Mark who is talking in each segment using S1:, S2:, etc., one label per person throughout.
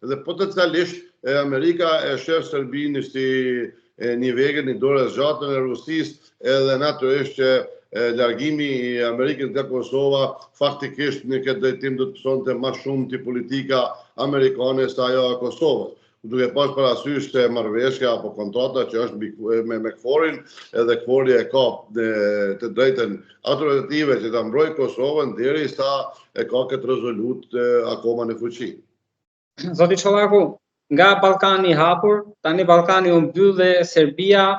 S1: dhe potencialisht Amerika e shef Serbinë si një vegër, një dorë zgjatën e Rusisë, edhe natyrisht që largimi i Amerikës nga Kosova faktikisht në këtë drejtim do të pësonte më shumë të politika amerikane se ajo e Kosovës. Duke pas parasysh se marrëveshja apo kontrata që është me KFOR-in, edhe KFOR-i e ka të drejtën autoritative që ta mbrojë Kosovën derisa e ka këtë rezolut akoma në fuqi.
S2: Zoti Çollaku, nga Ballkani i hapur, tani Ballkani u mbyll dhe Serbia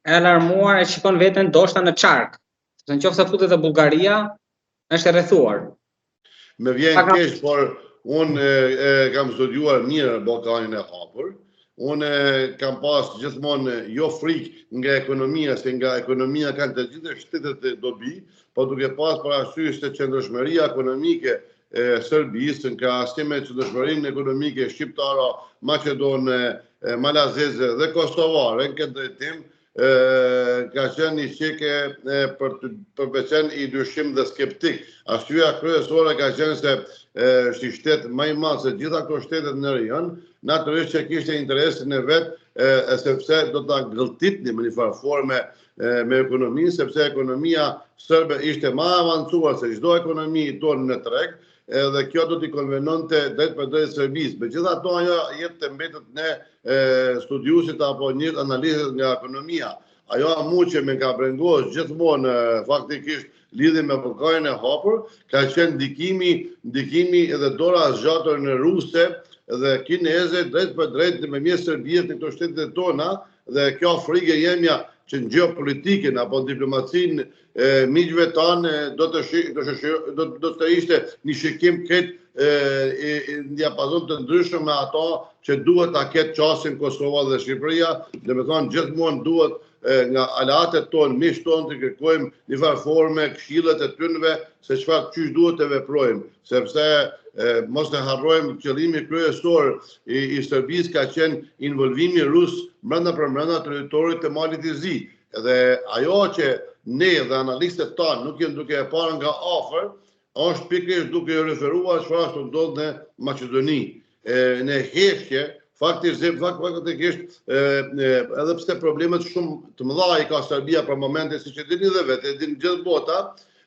S2: e alarmuar e shikon veten ndoshta në çark. Sepse nëse futet e Bullgaria, është e rrethuar.
S1: Me vjen keq, por unë kam studiuar mirë Ballkanin e hapur. Unë kam pas gjithmonë jo frikë nga ekonomia, se nga ekonomia kanë të gjitha shtetet e dobi, po duke pas parasysh se qëndrueshmëria ekonomike e Serbisë, nga asime qëndrueshmërinë ekonomike shqiptare, maqedone, malazeze dhe kosovare në këtë drejtim, ka qenë një qike për përveçen i dyshim dhe skeptik. Arsyeja kryesore ka qenë se është shtet më i madh se gjitha këto shtetet në rajon, natyrisht që kishte interesin e vet, sepse do ta gëlltitni në një farë forme me ekonominë, sepse ekonomia serbe ishte më e avancuar se çdo ekonomi tonë në treg, edhe kjo do t'i konvenonte drejt për drejt Serbisë. Megjithatë ajo jep të mbetet në studiuesit apo një analizat nga ekonomia. Ajo mu që me ka brengos gjithmonë faktikisht lidhje me Ballkanin e hapur, ka qenë ndikimi edhe dora zgjatur në ruse dhe kineze drejt për drejt me mjes Serbisë në këto shtetet tona, dhe kjo frikë jemja që në geopolitikën apo diplomacinë miqve tanë do të ishte një shikim këtë në diapazon të ndryshëm me ato që duhet ta ketë qasjen Kosova dhe Shqipëria, dhe me thonë gjithmonë duhet nga aleatet tonë, miqtë tonë të kërkojmë një farë forme, këshillet e tynëve se çfarë çysh duhet të veprojmë, sepse mos e harrojmë qëllimi kryesor i Serbisë ka qenë involvimi rus brenda territorit të Malit të Zi. Dhe ajo që ne dhe analistët tanë nuk jenë duke e parë nga afër, është pikërisht duke e referuar çfarë ashtu ndodh në Maqedoni. Në heshtje, faktikisht edhe pse problemet shumë të mëdha i ka Serbia për momente, siç e dini dhe vetë, e dini gjithë bota,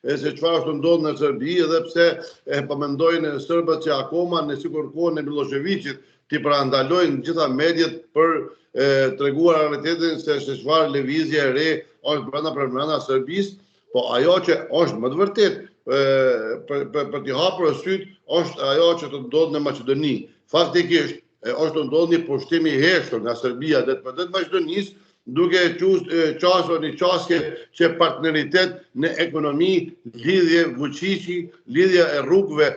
S1: se çfarë ashtu ndodh në Serbi, edhe pse po mendojnë serbët që akoma në sikur kohën e Miloševićit t'i parandalojnë gjitha mediat për treguar realitetin se çfarë lëvizje e re është brenda Serbisë, po ajo që është më të vërtet për t'i hapur syt është ajo që të ndodh në Maqedoni. Faktikisht është të ndodh një pushtim i heshtur nga Serbia dhe të Maqedonisë, duke qasur një qasje që partneritet në ekonomi, lidhje fuqiqi, lidhje e rrugëve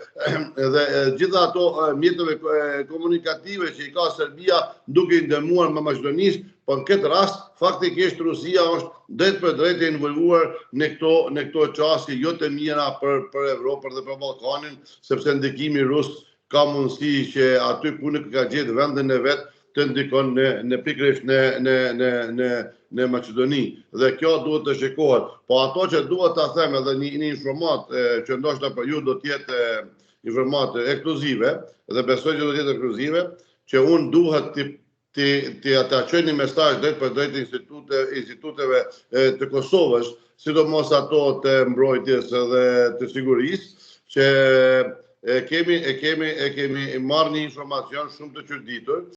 S1: dhe gjitha ato mjetëve komunikative që i ka Serbia duke i ndërmuar me Maqedonisë, po në këtë rast faktikisht Rusia është drejt për drejt e involvuar në këto qasje jo të mira për Evropën dhe për Ballkanin, sepse ndikimi rus ka mundësi që aty ku nuk ka gjetë vendin e vet të ndikon në pikërisht në Maqedoni. Dhe kjo duhet të shikohet. Po ato që duhet ta them edhe një informat që ndoshta për ju do të jetë informat ekskluzive, dhe besoj që do të jetë ekskluzive, që unë duhet të çoj një mesazh drejt për drejt instituteve të Kosovës, sidomos ato të mbrojtjes dhe të sigurisë, që kemi marrë një informacion shumë të çuditur